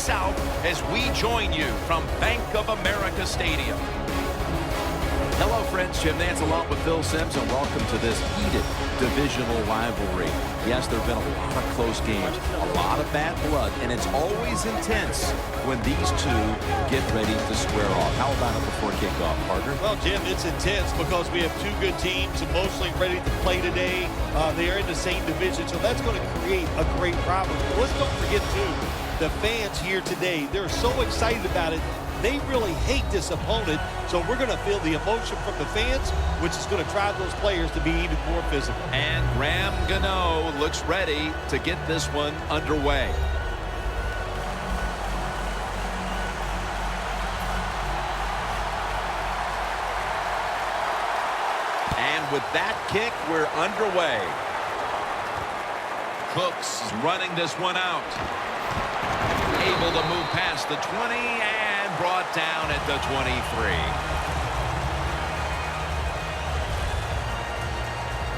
South as we join you from Bank of America Stadium. Hello, friends. Jim Nance along with Phil Simms, and welcome to this heated divisional rivalry. Yes, there have been a lot of close games, a lot of bad blood, and it's always intense when these two get ready to square off. How about it before kickoff, partner? Well, Jim, it's intense because we have two good teams emotionally ready to play today. They are in the same division, so that's going to create a great rivalry. Let's don't forget, too, the fans here today, they're so excited about it. They really hate this opponent, so we're going to feel the emotion from the fans, which is going to drive those players to be even more physical. And Graham Gano looks ready to get this one underway. And with that kick, we're underway. Cooks is running this one out. Able to move past the 20 and brought down at the 23.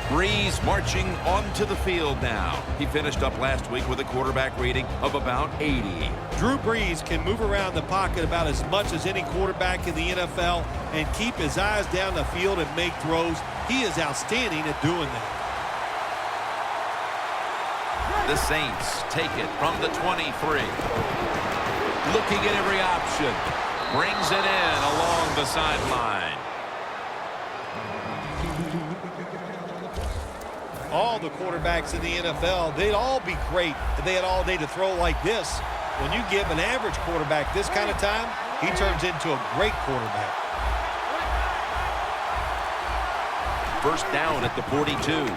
Brees marching onto the field now. He finished up last week with a quarterback rating of about 80. Drew Brees can move around the pocket about as much as any quarterback in the NFL and keep his eyes down the field and make throws. He is outstanding at doing that. The Saints take it from the 23. Looking at every option. Brings it in along the sideline. All the quarterbacks in the NFL, they'd all be great if they had all day to throw like this. When you give an average quarterback this kind of time, he turns into a great quarterback. First down at the 42.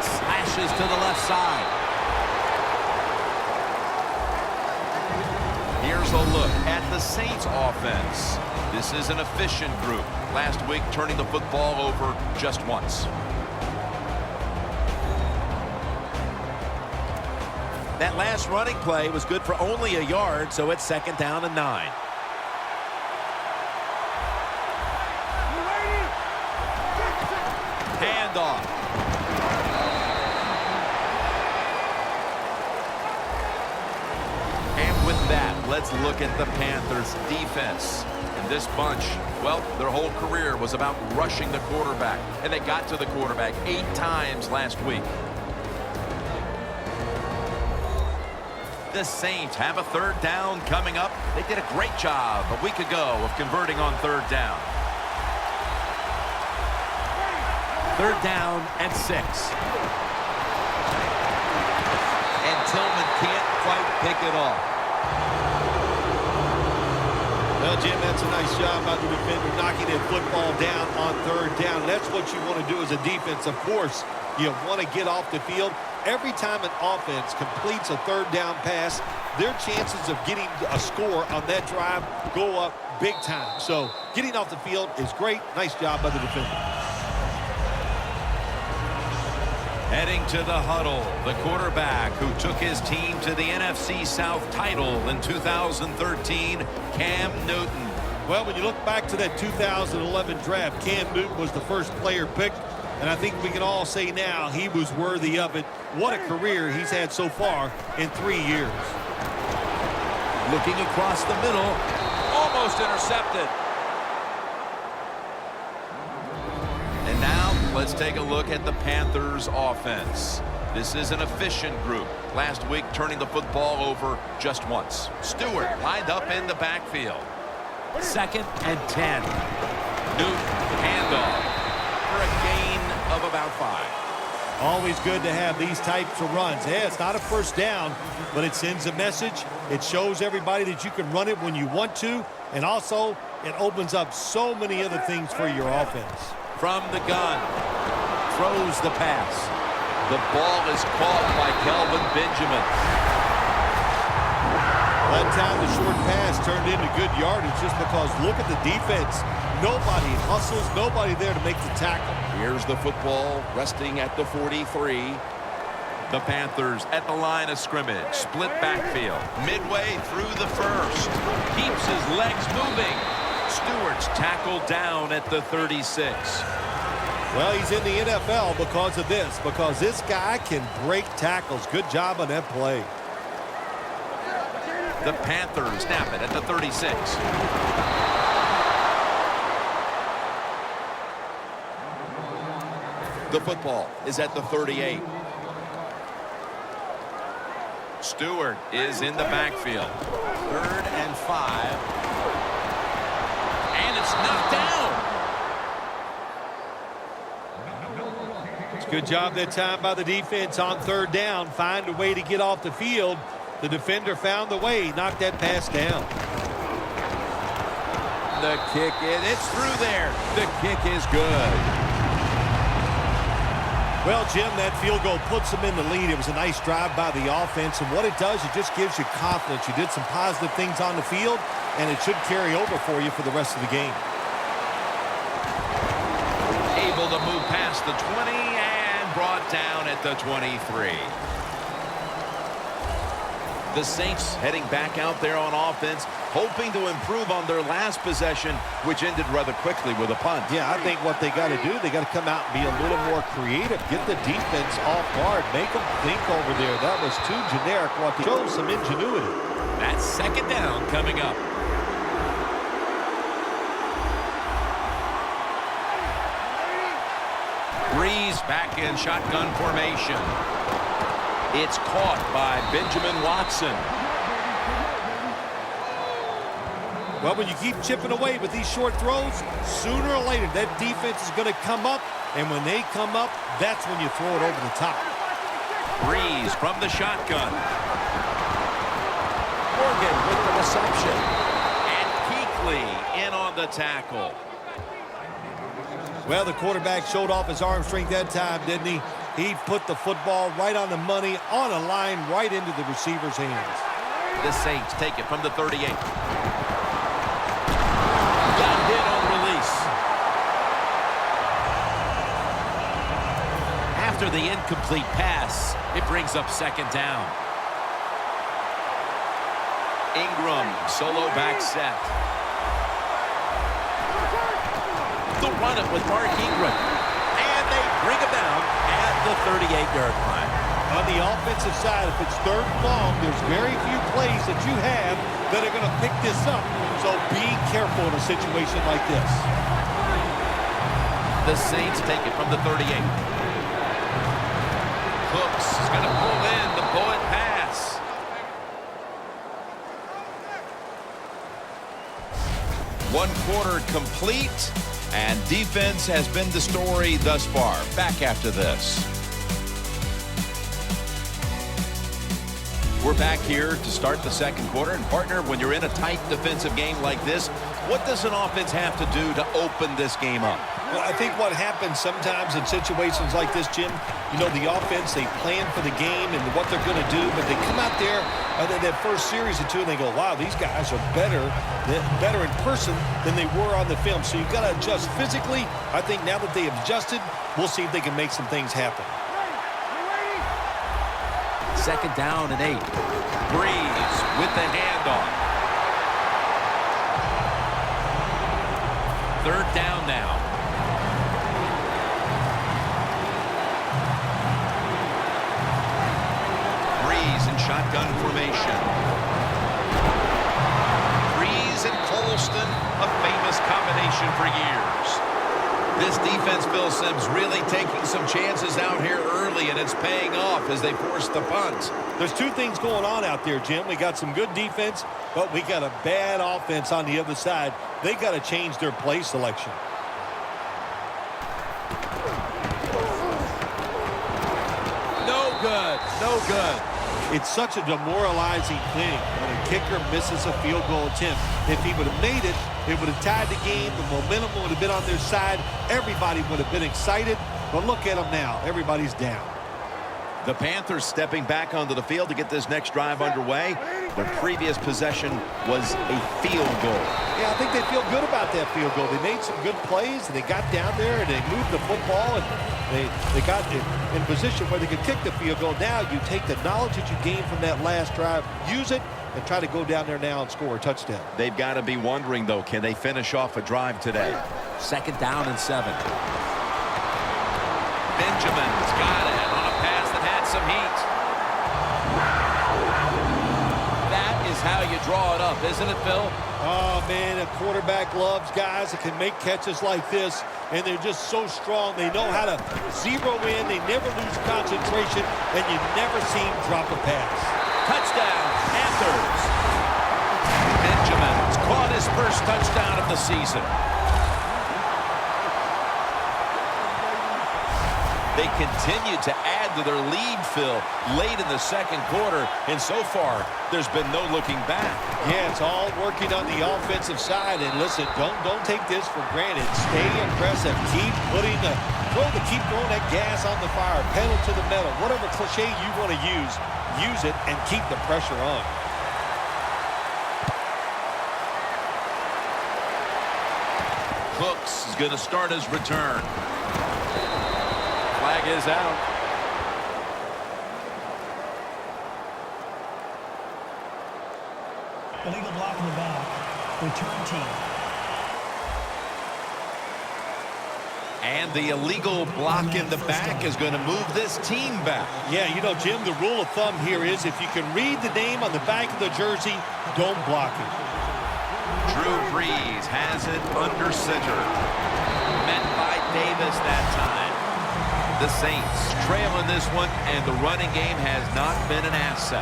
Slashes to the left side. Here's a look at the Saints offense. This is an efficient group. Last week, turning the football over just once. That last running play was good for only a yard, so it's 2nd down and 9. Handoff. Let's look at the Panthers defense. And this bunch, well, their whole career was about rushing the quarterback. And they got to the quarterback 8 times last week. The Saints have a 3rd down coming up. They did a great job a week ago of converting on 3rd down. 3rd down and 6. And Tillman can't quite pick it off. Well, Jim, that's a nice job by the defender knocking that football down on 3rd down. That's what you want to do as a defense. Of course, you want to get off the field. Every time an offense completes a 3rd down pass, their chances of getting a score on that drive go up big time. So getting off the field is great. Nice job by the defender. Heading to the huddle, the quarterback who took his team to the NFC South title in 2013, Cam Newton. Well, when you look back to that 2011 draft, Cam Newton was the first player picked, and I think we can all say now he was worthy of it. What a career he's had so far in 3 years. Looking across the middle, almost intercepted. And now let's take a look at the Panthers offense. This is an efficient group. Last week, turning the football over just once. Stewart lined up in the backfield. 2nd and 10. Newton, handoff for a gain of about 5. Always good to have these types of runs. Yeah, it's not a first down, but it sends a message. It shows everybody that you can run it when you want to, and also it opens up so many other things for your offense. From the gun, throws the pass. The ball is caught by Kelvin Benjamin. That time the short pass turned into good yardage just because look at the defense. Nobody hustles, nobody there to make the tackle. Here's the football resting at the 43. The Panthers at the line of scrimmage. Split backfield. Midway through the first. Keeps his legs moving. Stewart's tackled down at the 36. Well, he's in the NFL because of this, because this guy can break tackles. Good job on that play. The Panthers snap it at the 36. The football is at the 38. Stewart is in the backfield. 3rd and 5. And it's knocked down. It's a good job that time by the defense on 3rd down. Find a way to get off the field. The defender found the way. Knocked that pass down. The kick, it's through there. The kick is good. Well, Jim, that field goal puts them in the lead. It was a nice drive by the offense, and what it does, it just gives you confidence. You did some positive things on the field, and it should carry over for you for the rest of the game. Able to move past the 20 and brought down at the 23. The Saints heading back out there on offense, hoping to improve on their last possession, which ended rather quickly with a punt. Yeah, I think what they got to do, they got to come out and be a little more creative. Get the defense off guard. Make them think over there. That was too generic. Show some ingenuity. That's 2nd down coming up. Breeze back in shotgun formation. It's caught by Benjamin Watson. Well, when you keep chipping away with these short throws, sooner or later that defense is going to come up, and when they come up, that's when you throw it over the top. Breeze from the shotgun. Morgan with the reception. And Kuechly in on the tackle. Well, the quarterback showed off his arm strength that time, didn't he? He put the football right on the money, on a line, right into the receiver's hands. The Saints take it from the 38. Got hit on release. After the incomplete pass, it brings up 2nd down. Ingram, solo back set. The run it with Mark Ingram. And they bring him down at the 38-yard line. On the offensive side, if it's 3rd and long, there's very few plays that you have that are going to pick this up. So be careful in a situation like this. The Saints take it from the 38. Cooks is going to pull in the bullet pass. One quarter complete, and defense has been the story thus far. Back after this. We're back here to start the 2nd quarter. And partner, when you're in a tight defensive game like this, what does an offense have to do to open this game up? Well, I think what happens sometimes in situations like this, Jim, you know, the offense, they plan for the game and what they're going to do, but they come out there that first series or two and they go, wow, these guys are better in person than they were on the film. So you've got to adjust physically. I think now that they have adjusted, we'll see if they can make some things happen. 2nd down and 8. Breeze with the handoff. 3rd down now. Breeze in shotgun formation. Breeze and Colston, a famous combination for years. This defense, Phil Simms, really taking some chances out here early, and it's paying off as they force the punt. There's two things going on out there, Jim. We got some good defense, but we got a bad offense on the other side. They got to change their play selection. No good. No good. It's such a demoralizing thing when a kicker misses a field goal attempt. If he would have made it, it would have tied the game. The momentum would have been on their side. Everybody would have been excited. But look at them now. Everybody's down. The Panthers stepping back onto the field to get this next drive underway. Their previous possession was a field goal. Yeah, I think they feel good about that field goal. They made some good plays, and they got down there, and they moved the football, and they got in position where they could kick the field goal. Now you take the knowledge that you gained from that last drive, use it, and try to go down there now and score a touchdown. They've got to be wondering, though, can they finish off a drive today? 2nd down and 7. Benjamin's got it on a pass that had some heat. That is is how you draw it up, isn't it, Phil? Oh, man, a quarterback loves guys that can make catches like this, and they're just so strong. They know how to zero in. They never lose concentration, and you never see them drop a pass. Touchdown, Panthers. Benjamin's caught his first touchdown of the season. They continue to add to their lead, Phil, late in the second quarter, and so far, there's been no looking back. Yeah, it's all working on the offensive side, and listen, don't take this for granted. Stay aggressive. Keep throwing that gas on the fire, pedal to the metal. Whatever cliche you want to use it and keep the pressure on. Cooks is going to start his return. Flag is out. Illegal block in the back. Return team. And the illegal block in the back is going to move this team back. Yeah, you know, Jim, the rule of thumb here is if you can read the name on the back of the jersey, don't block it. Drew Brees has it under center. Met by Davis that time. The Saints trail in this one, and the running game has not been an asset.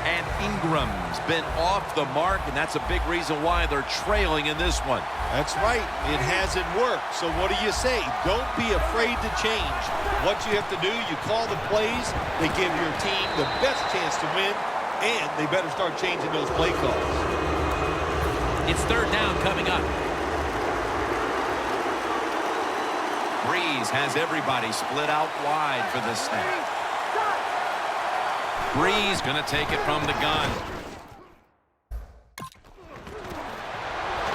And Ingram's been off the mark, and that's a big reason why they're trailing in this one. That's right. It hasn't worked. So what do you say? Don't be afraid to change. What you have to do, you call the plays. They give your team the best chance to win, and they better start changing those play calls. It's third down coming up. Brees has everybody split out wide for this snap. Brees going to take it from the gun.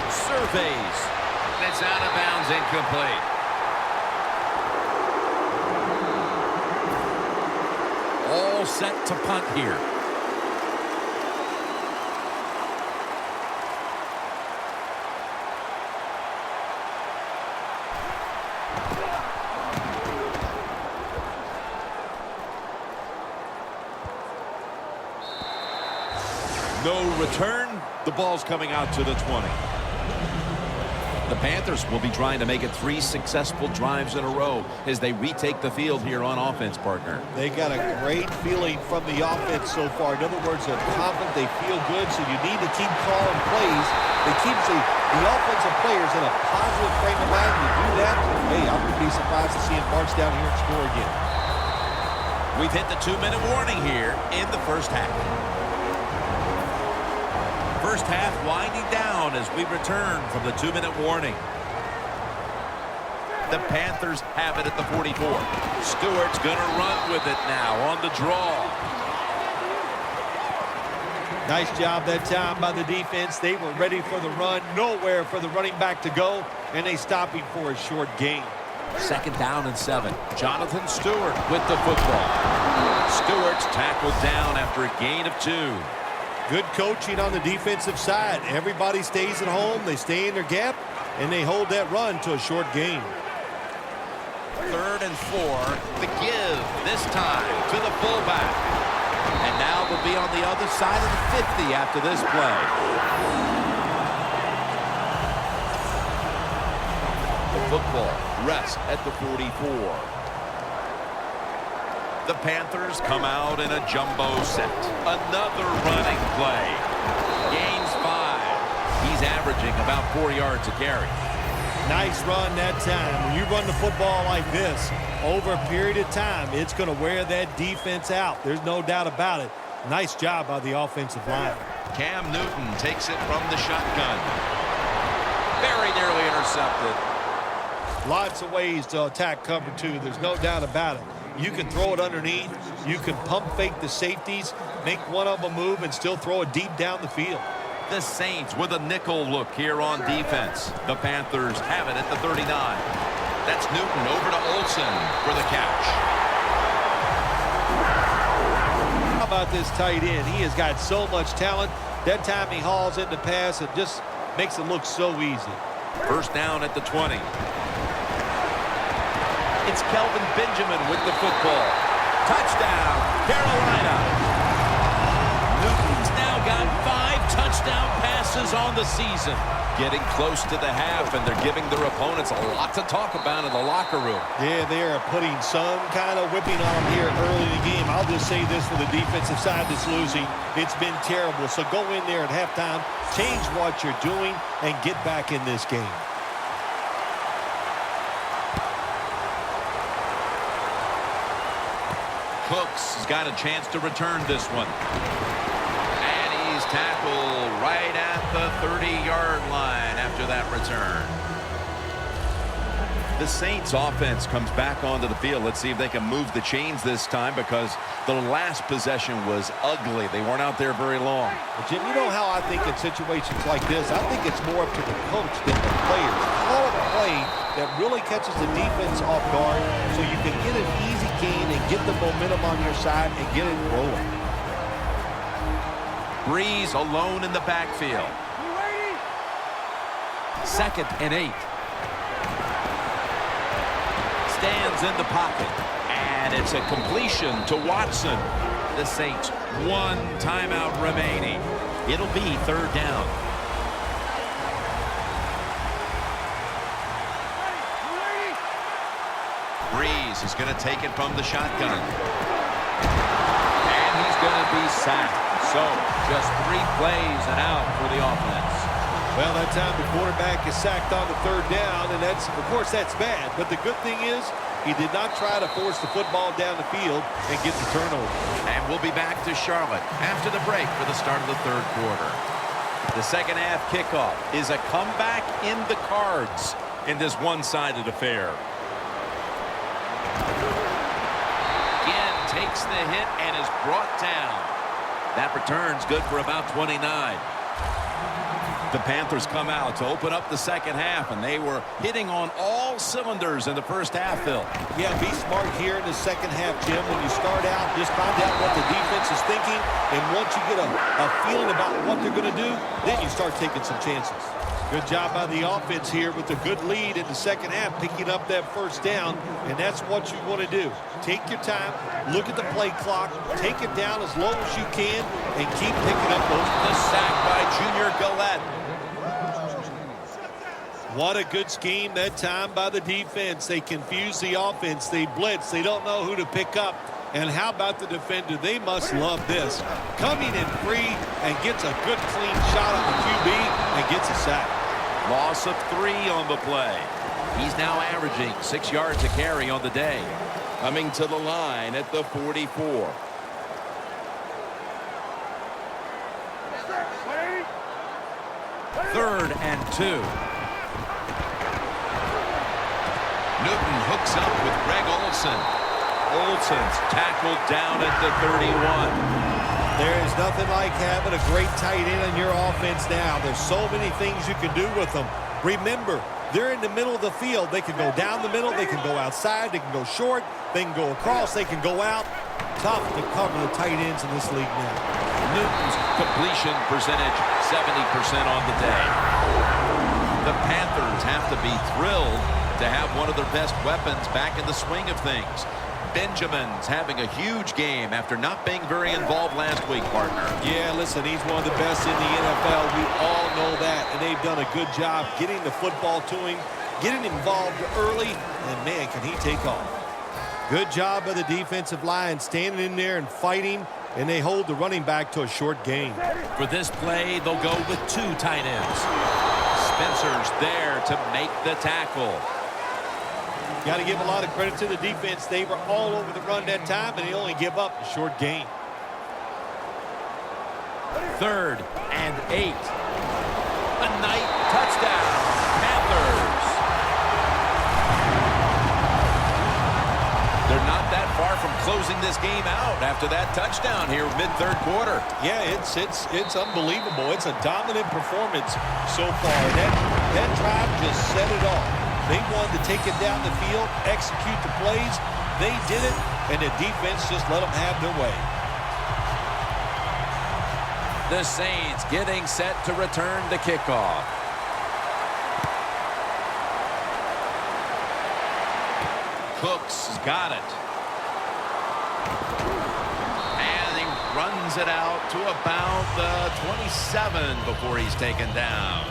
Surveys. It's out of bounds, incomplete. All set to punt here. No return. The ball's coming out to the 20. The Panthers will be trying to make it 3 successful drives in a row as they retake the field here on offense, partner. They got a great feeling from the offense so far. In other words, they're confident, they feel good, so you need to keep calling plays. It keeps the offensive players in a positive frame of mind. You do that, hey, I wouldn't be surprised to see him march down here and score again. We've hit the 2-minute warning here in the first half. First half winding down as we return from the 2-minute warning. The Panthers have it at the 44. Stewart's going to run with it now on the draw. Nice job that time by the defense. They were ready for the run. Nowhere for the running back to go, and they stopped him for a short gain. Second down and 7. Jonathan Stewart with the football. Stewart's tackled down after a gain of 2. Good coaching on the defensive side. Everybody stays at home. They stay in their gap, and they hold that run to a short gain. Third and 4. The give this time to the fullback. And now we'll be on the other side of the 50 after this play. The football rests at the 44. The Panthers come out in a jumbo set. Another running play. Gains 5. He's averaging about 4 yards a carry. Nice run that time. When you run the football like this, over a period of time, it's going to wear that defense out. There's no doubt about it. Nice job by the offensive line. Cam Newton takes it from the shotgun. Very nearly intercepted. Lots of ways to attack cover 2. There's no doubt about it. You can throw it underneath. You can pump fake the safeties, make one of them move, and still throw it deep down the field. The Saints with a nickel look here on defense. The Panthers have it at the 39. That's Newton over to Olsen for the catch. How about this tight end? He has got so much talent. That time he hauls in the pass, it just makes it look so easy. First down at the 20. It's Kelvin Benjamin with the football. Touchdown, Carolina. Newton's now got 5 on the season. Getting close to the half, and they're giving their opponents a lot to talk about in the locker room. Yeah, they are putting some kind of whipping on them here early in the game. I'll just say this for the defensive side that's losing. It's been terrible. So go in there at halftime, change what you're doing, and get back in this game. Cooks has got a chance to return this one. And he's tackled right at the 30-yard line after that return. The Saints offense comes back onto the field. Let's see if they can move the chains this time, because the last possession was ugly. They weren't out there very long. But Jim, you know how I think in situations like this, I think it's more up to the coach than the players. Call a play that really catches the defense off guard so you can get an easy gain and get the momentum on your side and get it rolling. Breeze alone in the backfield. 2nd and 8. Stands in the pocket, and it's a completion to Watson. The Saints, 1 timeout remaining. It'll be 3rd down. Breeze is going to take it from the shotgun. And he's going to be sacked. So, just 3 plays and out for the offense. Well, that time the quarterback is sacked on the 3rd down, and that's, of course, that's bad. But the good thing is he did not try to force the football down the field and get the turnover. And we'll be back to Charlotte after the break for the start of the 3rd quarter. The second half kickoff is a comeback in the cards in this one-sided affair. Again, takes the hit and is brought down. That return's good for about 29. The Panthers come out to open up the second half, and they were hitting on all cylinders in the first half, Phil. Yeah, be smart here in the second half, Jim. When you start out, just find out what the defense is thinking, and once you get a feeling about what they're going to do, then you start taking some chances. Good job by the offense here with a good lead in the second half, picking up that 1st down, and that's what you want to do. Take your time, look at the play clock, take it down as low as you can, and keep picking up those. The sack by Junior Gillette. What a good scheme that time by the defense. They confuse the offense. They blitz. They don't know who to pick up. And how about the defender? They must love this. Coming in free and gets a good clean shot on the QB and gets a sack. Loss of 3 on the play. He's now averaging 6 yards a carry on the day. Coming to the line at the 44. Third and 2. Newton hooks up with Greg Olsen. Olsen's tackled down at the 31. There is nothing like having a great tight end in your offense now. There's so many things you can do with them. Remember, they're in the middle of the field. They can go down the middle. They can go outside. They can go short. They can go across. They can go out. Tough to cover the tight ends in this league now. Newton's completion percentage, 70% on the day. The Panthers have to be thrilled to have one of their best weapons back in the swing of things. Benjamin's having a huge game after not being very involved last week, partner. Yeah, listen, he's one of the best in the NFL. We all know that, and they've done a good job getting the football to him, getting involved early, and, man, can he take off. Good job by the defensive line, standing in there and fighting, and they hold the running back to a short gain. For this play, they'll go with 2 tight ends. Spencer's there to make the tackle. Got to give a lot of credit to the defense. They were all over the run that time, and they only give up a short gain. 3rd and 8. A night touchdown, Panthers. They're not that far from closing this game out after that touchdown here mid-3rd quarter. Yeah, it's unbelievable. It's a dominant performance so far. That drive just set it off. They wanted to take it down the field, execute the plays. They did it, and the defense just let them have their way. The Saints getting set to return the kickoff. Cooks got it. And he runs runs it out to about the 27 before he's taken down.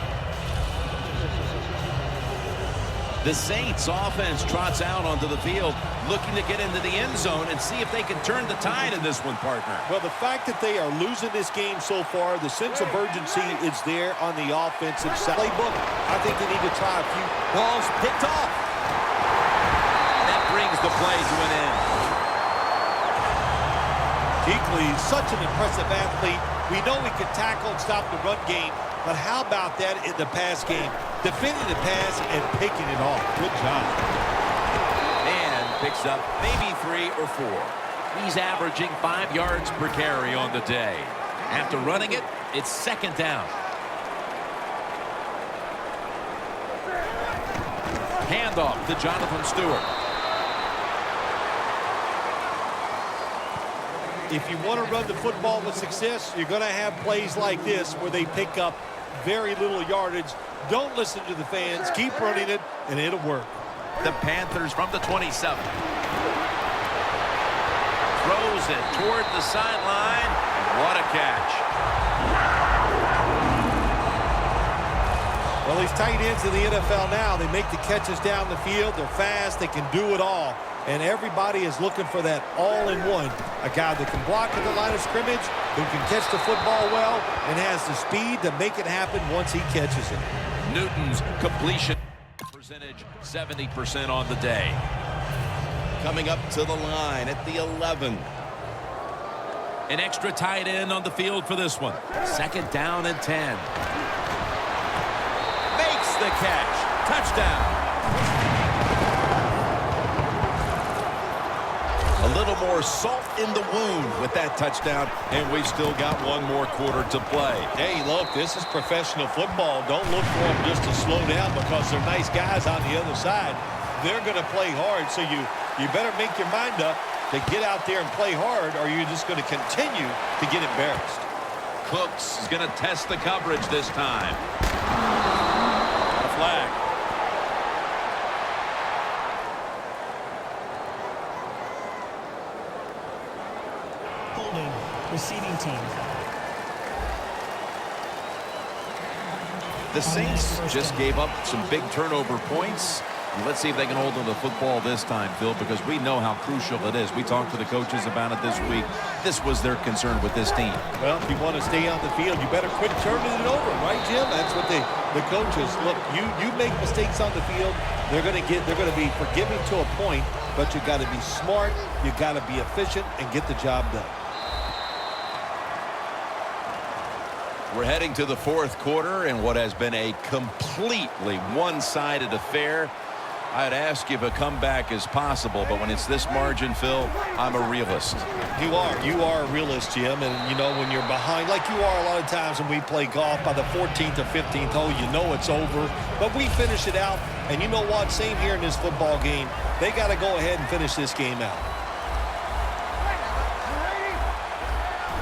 The Saints offense trots out onto the field, looking to get into the end zone and see if they can turn the tide in this one, partner. Well, the fact that they are losing this game so far, the sense of urgency is there on the offensive side. Playbook, I think they need to try a few balls picked off. That brings the play to an end. Kuechly is such an impressive athlete. We know he can tackle and stop the run game, but how about that in the pass game? Defending the pass and picking it off. Good job. And picks up maybe 3 or 4. He's averaging 5 yards per carry on the day. After running it, it's second down. Handoff to Jonathan Stewart. If you want to run the football with success, you're going to have plays like this where they pick up very little yardage. Don't listen to the fans. Keep running it, and it'll work. The Panthers from the 27. Throws it toward the sideline. What a catch. Well, these tight ends in the NFL now, they make the catches down the field. They're fast. They can do it all. And everybody is looking for that all-in-one. A guy that can block at the line of scrimmage, who can catch the football well, and has the speed to make it happen once he catches it. Newton's completion percentage 70% on the day. Coming up to the line at the 11. An extra tight end on the field for this one. Second down and 10. Makes the catch. Touchdown. A little more salt in the wound with that touchdown, and we've still got one more quarter to play. Hey, look, this is professional football. Don't look for them just to slow down because they're nice guys on the other side. They're going to play hard, so you better make your mind up to get out there and play hard, or you're just going to continue to get embarrassed. Cooks is going to test the coverage this time. Got a flag. Receiving team. The Saints just gave up some big turnover points. Let's see if they can hold on to the football this time, Phil, because we know how crucial it is. We talked to the coaches about it this week. This was their concern with this team. Well, if you want to stay on the field, you better quit turning it over, right, Jim? That's what the coaches look. You make mistakes on the field, they're going to be forgiving to a point, but you got to be smart, you got to be efficient, and get the job done. We're heading to the fourth quarter in what has been a completely one-sided affair. I'd ask you if a comeback is possible, but when it's this margin, Phil, I'm a realist. You are a realist, Jim, and you know when you're behind, like you are a lot of times when we play golf, by the 14th or 15th hole, you know it's over, but we finish it out, and you know what, same here in this football game, they got to go ahead and finish this game out.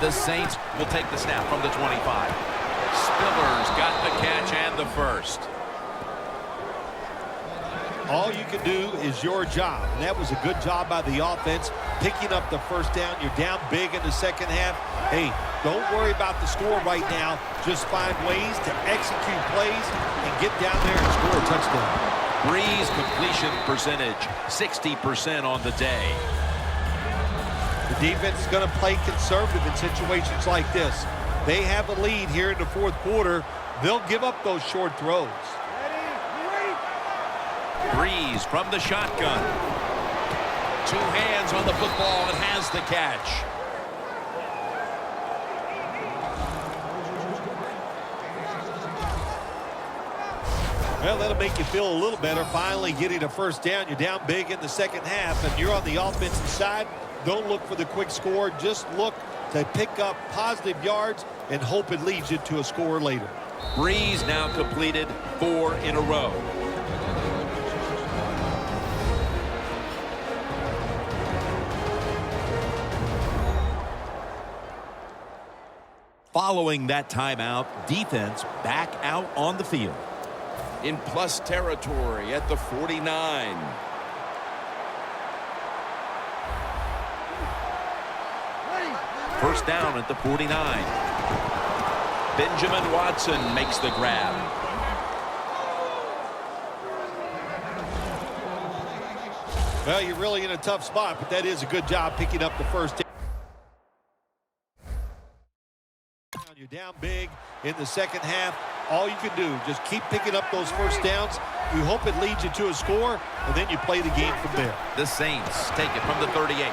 The Saints will take the snap from the 25. Spiller's got the catch and the first. All you can do is your job, and that was a good job by the offense, picking up the first down. You're down big in the second half. Hey, don't worry about the score right now. Just find ways to execute plays and get down there and score a touchdown. Breeze completion percentage, 60% on the day. The defense is going to play conservative in situations like this. They have a lead here in the fourth quarter. They'll give up those short throws. Breeze from the shotgun. Two hands on the football and has the catch. Well, that'll make you feel a little better. Finally getting a first down. You're down big in the second half, and you're on the offensive side. Don't look for the quick score. Just look to pick up positive yards and hope it leads you to a score later. Breeze now completed 4 in a row. Following that timeout, defense back out on the field. In plus territory at the 49. First down at the 49. Benjamin Watson makes the grab. Well, you're really in a tough spot, but that is a good job picking up the first down. You're down big in the second half. All you can do, just keep picking up those first downs. You hope it leads you to a score, and then you play the game from there. The Saints take it from the 38.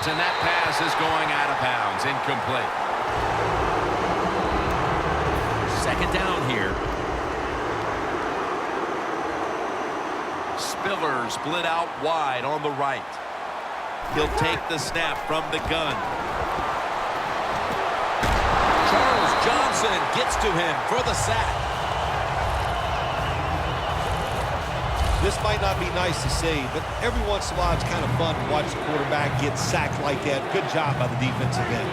And that pass is going out of bounds, incomplete. Second down here. Spiller split out wide on the right. He'll take the snap from the gun. Charles Johnson gets to him for the sack. This might not be nice to say, but every once in a while it's kind of fun to watch the quarterback get sacked like that. Good job by the defensive end.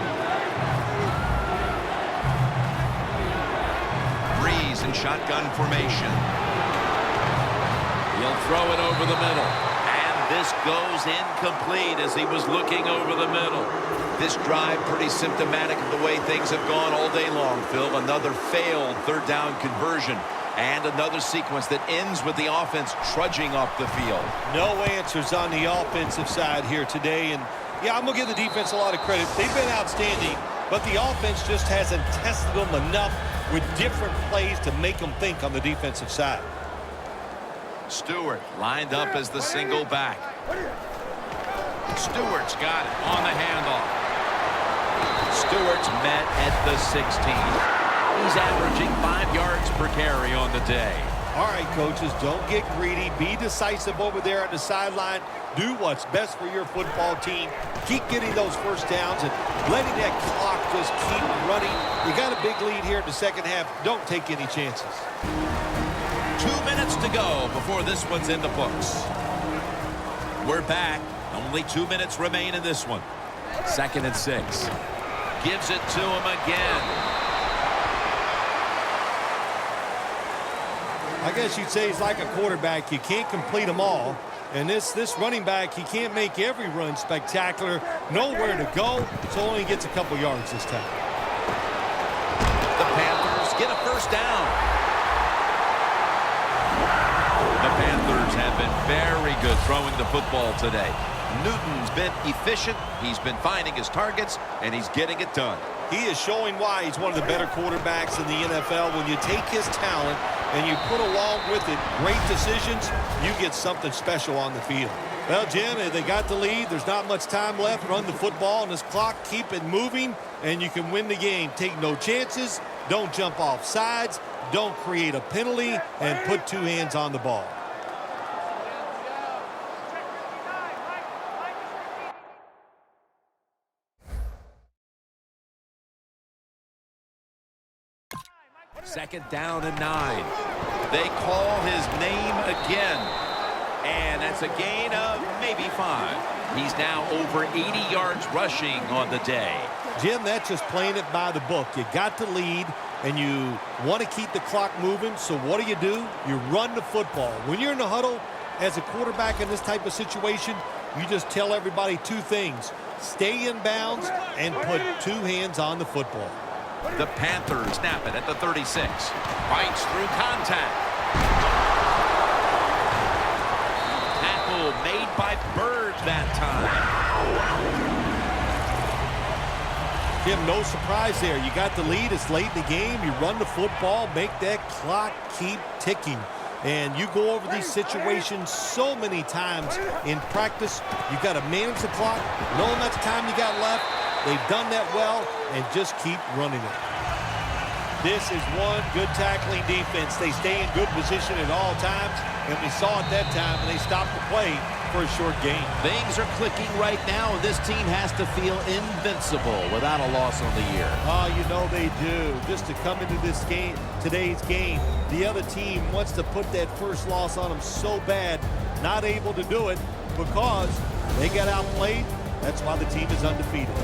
Breeze in shotgun formation. He'll throw it over the middle. And this goes incomplete as he was looking over the middle. This drive pretty symptomatic of the way things have gone all day long, Phil. Another failed third down conversion. And another sequence that ends with the offense trudging off the field. No answers on the offensive side here today. And, yeah, I'm going to give the defense a lot of credit. They've been outstanding, but the offense just hasn't tested them enough with different plays to make them think on the defensive side. Stewart lined up as the single back. Stewart's got it on the handoff. Stewart's met at the 16. He's averaging 5 yards per carry on the day. All right, coaches, don't get greedy. Be decisive over there on the sideline. Do what's best for your football team. Keep getting those first downs and letting that clock just keep running. You got a big lead here in the second half. Don't take any chances. 2 minutes to go before this one's in the books. We're back. Only 2 minutes remain in this one. 2nd and 6. Gives it to him again. I guess you'd say he's like a quarterback. You can't complete them all. And this running back, he can't make every run spectacular. Nowhere to go, so only gets a couple yards this time. The Panthers get a first down. The Panthers have been very good throwing the football today. Newton's been efficient. He's been finding his targets, and he's getting it done. He is showing why he's one of the better quarterbacks in the NFL. When you take his talent and you put along with it great decisions, you get something special on the field. Well, Jim, they got the lead. There's not much time left. Run the football on this clock. Keep it moving, and you can win the game. Take no chances. Don't jump off sides. Don't create a penalty, and put 2 hands on the ball. Second down and 9. They call his name again. And that's a gain of maybe 5. He's now over 80 yards rushing on the day. Jim, that's just playing it by the book. You got the lead, and you want to keep the clock moving. So what do? You run the football. When you're in the huddle as a quarterback in this type of situation, you just tell everybody 2 things. Stay in bounds and put 2 hands on the football. The Panthers snap it at the 36. Fights through contact. Tackle made by Bird that time. Jim, no surprise there. You got the lead. It's late in the game. You run the football, make that clock keep ticking. And you go over these situations so many times in practice. You got to manage the clock, know how much time you got left. They've done that well, and just keep running it. This is one good tackling defense. They stay in good position at all times, and we saw it that time, and they stopped the play for a short gain. Things are clicking right now, and this team has to feel invincible without a loss on the year. Oh, you know they do. Just to come into this game, today's game, the other team wants to put that first loss on them so bad, not able to do it because they got outplayed. That's why the team is undefeated.